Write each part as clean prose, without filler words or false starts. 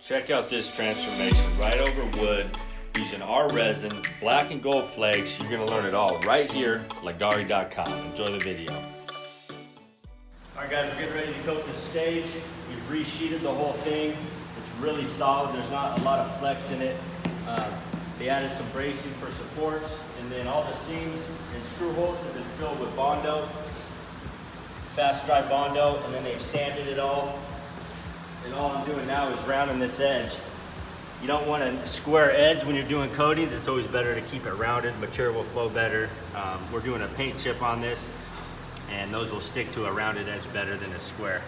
Check out this transformation right over wood using our resin, black and gold flakes. You're gonna learn it all right here, Leggari.com. Enjoy the video. All right guys, we're getting ready to coat this stage. We've resheeted the whole thing. It's really solid. There's not a lot of flex in it. They added some bracing for supports, and then all the seams and screw holes have been filled with Bondo, fast dry Bondo, and then they've sanded it all. And all I'm doing now is rounding this edge. You don't want a square edge when you're doing coatings. It's always better to keep it rounded. Material will flow better. We're doing a paint chip on this, and those will stick to a rounded edge better than a square.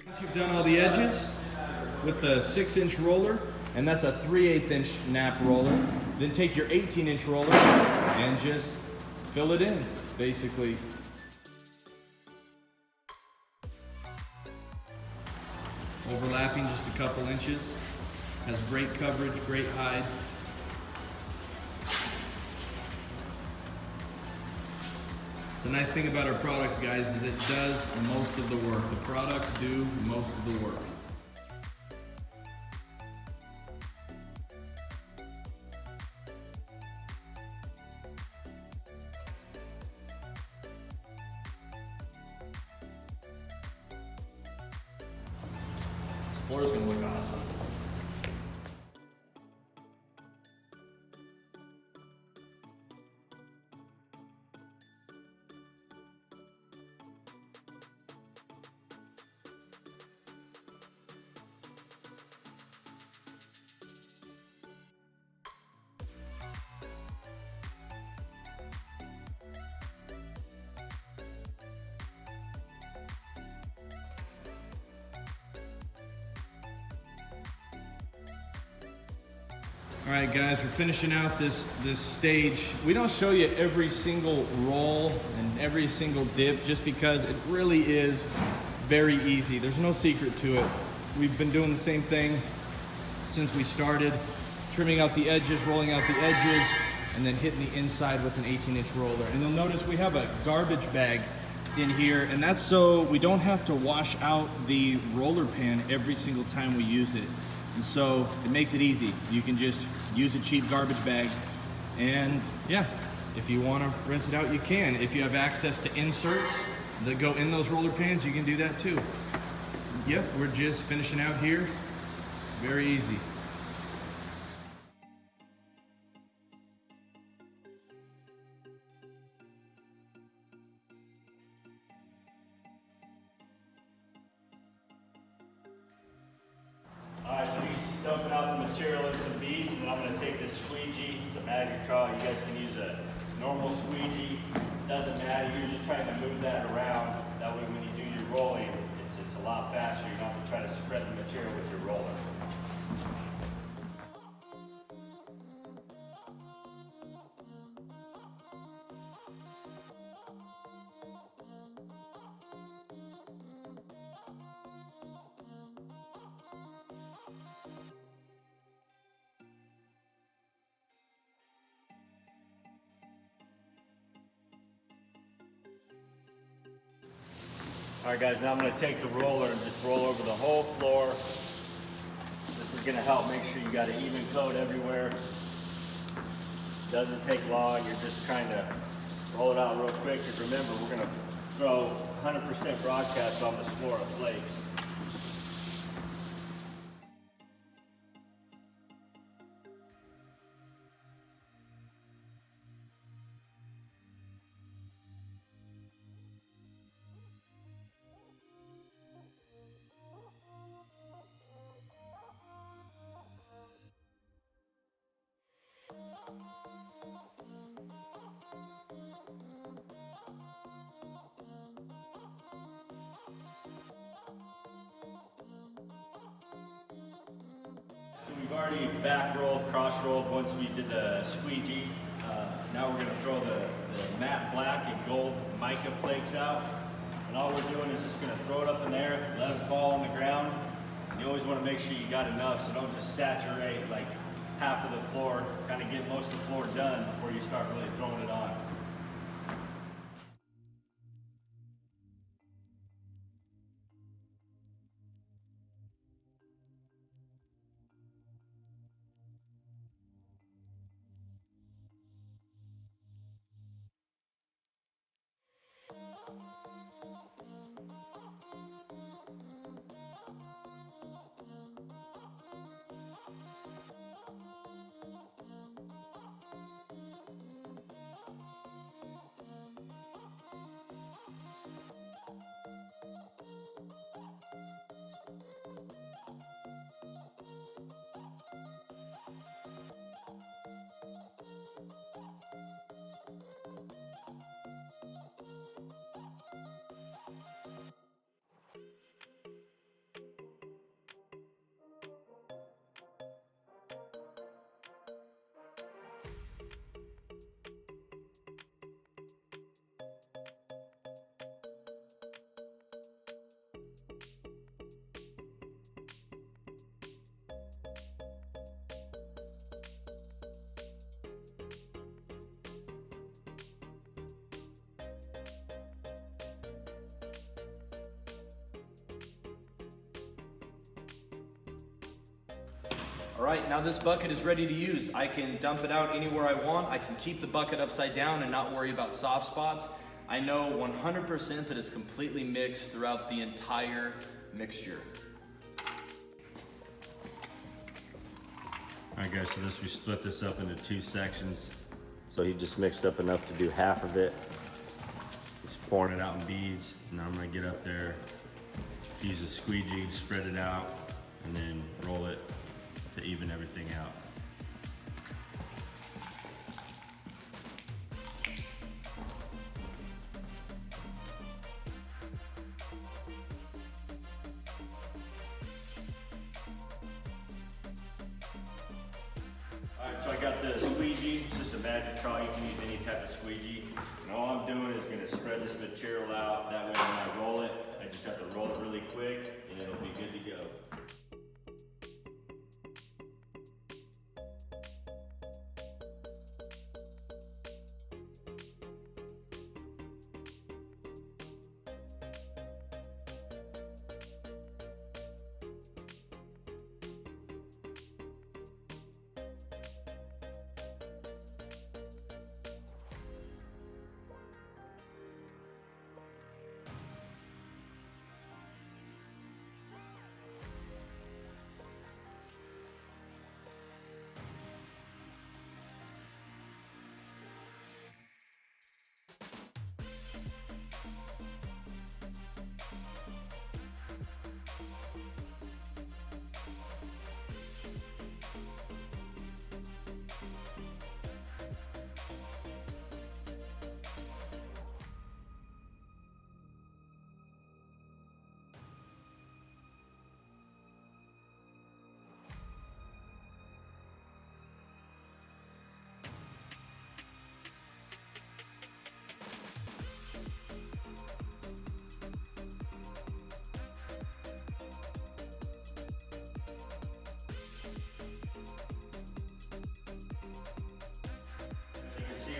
Once you've done all the edges with the 6-inch roller, and that's a 3/8 inch nap roller, then take your 18-inch roller and just fill it in, basically. Overlapping just a couple inches. Has great coverage, great hide. The nice thing about our products, guys, is it does most of the work. The products do most of the work. This floor is going to look awesome. All right, guys, we're finishing out this stage. We don't show you every single roll and every single dip just because it really is very easy. There's no secret to it. We've been doing the same thing since we started, trimming out the edges, rolling out the edges, and then hitting the inside with an 18-inch roller. And you'll notice we have a garbage bag in here, and that's so we don't have to wash out the roller pan every single time we use it. And so it makes it easy. You can just use a cheap garbage bag, and yeah, if you want to rinse it out, you can. If you have access to inserts that go in those roller pans, you can do that too. Yep, we're just finishing out here. Very easy. Alright, so he's dumping out the material in some beads, and then I'm going to take this squeegee. It's a magic trowel. You guys can use a normal squeegee. Doesn't matter. You're just trying to move that around. That way when you do your rolling, it's a lot faster. You don't have to try to spread the material with your roller. All right guys, now I'm going to take the roller and just roll over the whole floor. This is going to help make sure you got an even coat everywhere. Doesn't take long, you're just trying to Roll it out real quick, because remember, we're gonna throw 100% broadcast on this floor of flakes. So we've already back rolled, cross rolled once we did the squeegee. Now we're going to throw the matte black and gold mica flakes out. And all we're doing is just going to throw it up in there, let it fall on the ground. And you always want to make sure you got enough, so don't just saturate like half of the floor. Kind of get most of the floor done before you start really throwing it on. All right, now this bucket is ready to use. I can dump it out anywhere I want. I can keep the bucket upside down and not worry about soft spots. I know 100% that it's completely mixed throughout the entire mixture. All right guys, so we split this up into 2 sections. So he just mixed up enough to do half of it. Just pouring it out in beads. Now I'm gonna get up there, use a squeegee, spread it out, and then roll it to even everything out. Alright, so I got the squeegee. It's just a magic trowel. You can use any type of squeegee. And all I'm doing is going to spread this material out. That way when I roll it, I just have to roll it really quick and it'll be good to go.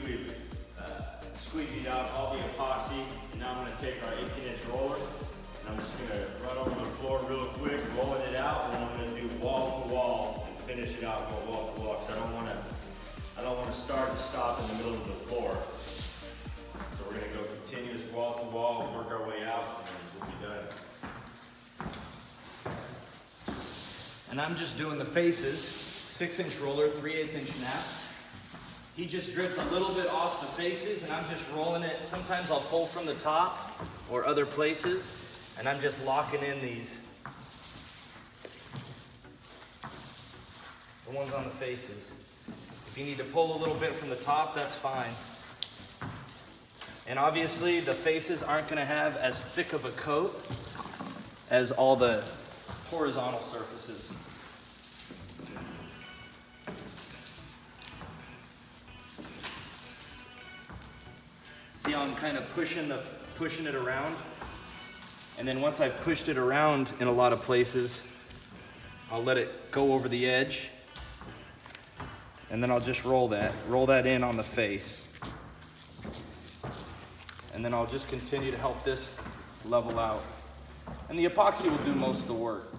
We've squeegeed out all the epoxy, and now I'm going to take our 18-inch roller, and I'm just going to run over the floor real quick, rolling it out, and then I'm going to do wall to wall and finish it out from wall to wall, because I don't want to start and stop in the middle of the floor. and I'm just doing the faces, 6-inch roller, 3/8 inch nap. He just dripped a little bit off the faces, and I'm just rolling it. Sometimes I'll pull from the top or other places, and I'm just locking in these. The ones on the faces. If you need to pull a little bit from the top, that's fine. And obviously the faces aren't gonna have as thick of a coat as all the horizontal surfaces. See how I'm kind of pushing it around? And then once I've pushed it around in a lot of places, I'll let it go over the edge. And then I'll just roll that in on the face. And then I'll just continue to help this level out. And the epoxy will do most of the work.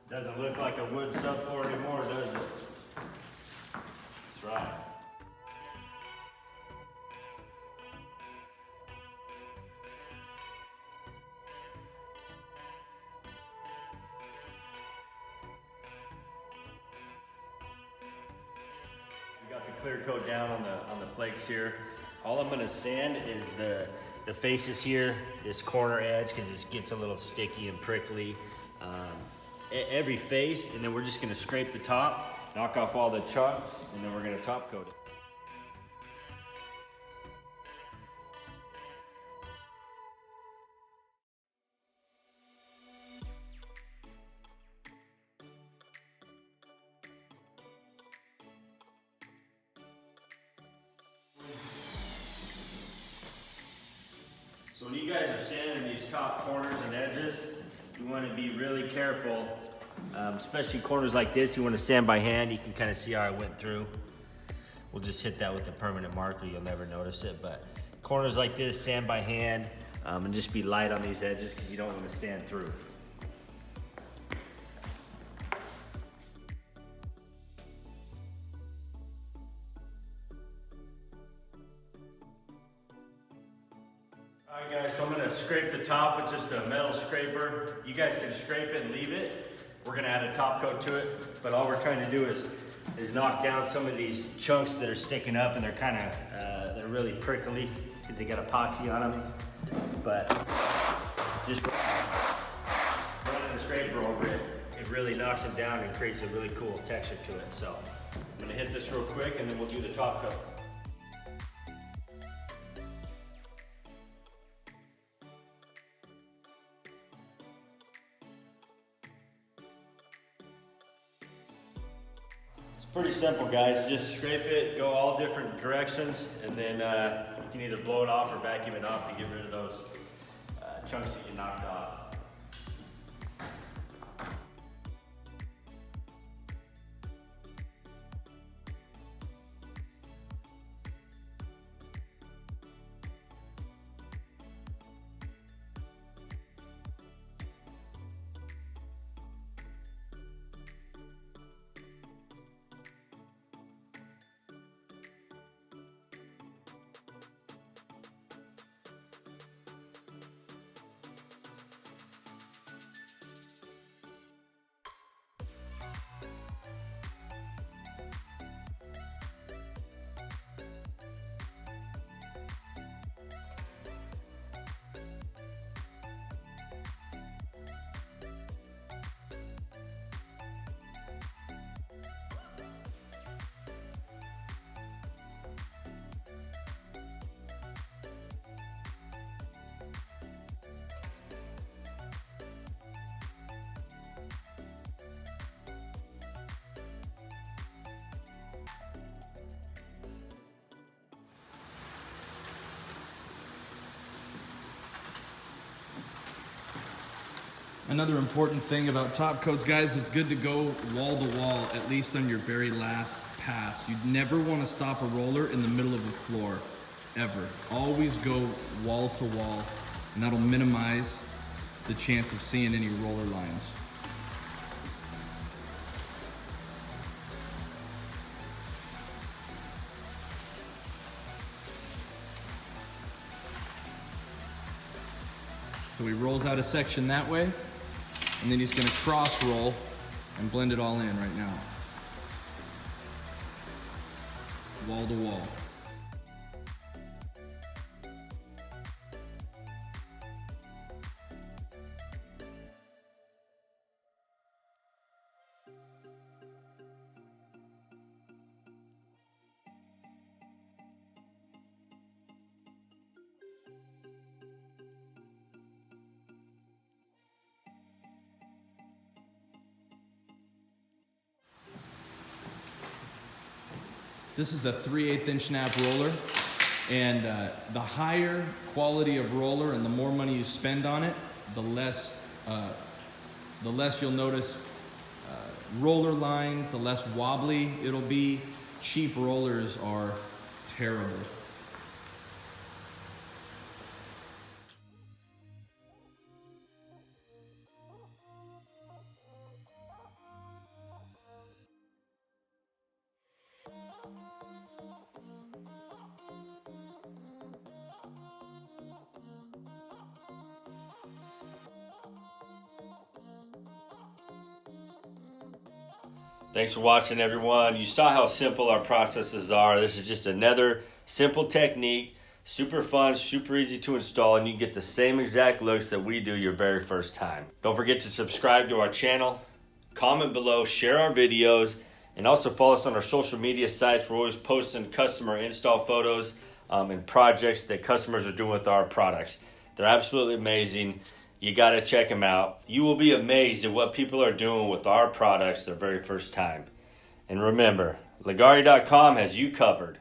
Doesn't look like a wood subfloor anymore, does it? That's right. We got the clear coat down on the flakes here. All I'm gonna sand is the faces here, this corner edge, because it gets a little sticky and prickly. Every face, and then we're just gonna scrape the top, knock off all the chunks, and then we're gonna top coat it. So when you guys are sanding these top corners and edges, you want to be really careful, especially corners like this. You want to sand by hand. You can kind of see how I went through. We'll just hit that with the permanent marker. You'll never notice it, but corners like this, sand by hand, and just be light on these edges because you don't want to sand through. Alright guys, so I'm going to scrape the top with just a metal scraper. You guys can scrape it and leave it. We're going to add a top coat to it, but all we're trying to do is knock down some of these chunks that are sticking up, and they're kind of, they're really prickly because they got epoxy on them. But just running the scraper over it, it really knocks them down and creates a really cool texture to it. So I'm going to hit this real quick and then we'll do the top coat. Pretty simple, guys. Just scrape it, go all different directions, and then you can either blow it off or vacuum it off to get rid of those chunks that you knocked off. Another important thing about top coats, guys, it's good to go wall to wall, at least on your very last pass. You'd never want to stop a roller in the middle of the floor, ever. Always go wall to wall, and that'll minimize the chance of seeing any roller lines. So he rolls out a section that way, and then he's gonna cross roll and blend it all in right now. Wall to wall. This is a 3/8 inch nap roller, and the higher quality of roller and the more money you spend on it, the less you'll notice roller lines, the less wobbly it'll be. Cheap rollers are terrible. Thanks for watching, everyone. You saw how simple our processes are. This is just another simple technique, super fun, super easy to install, and you get the same exact looks that we do your very first time. Don't forget to subscribe to our channel, comment below, share our videos, and also follow us on our social media sites. We're always posting customer install photos and projects that customers are doing with our products. They're absolutely amazing. You got to check them out. You will be amazed at what people are doing with our products their very first time. And remember, Leggari.com has you covered.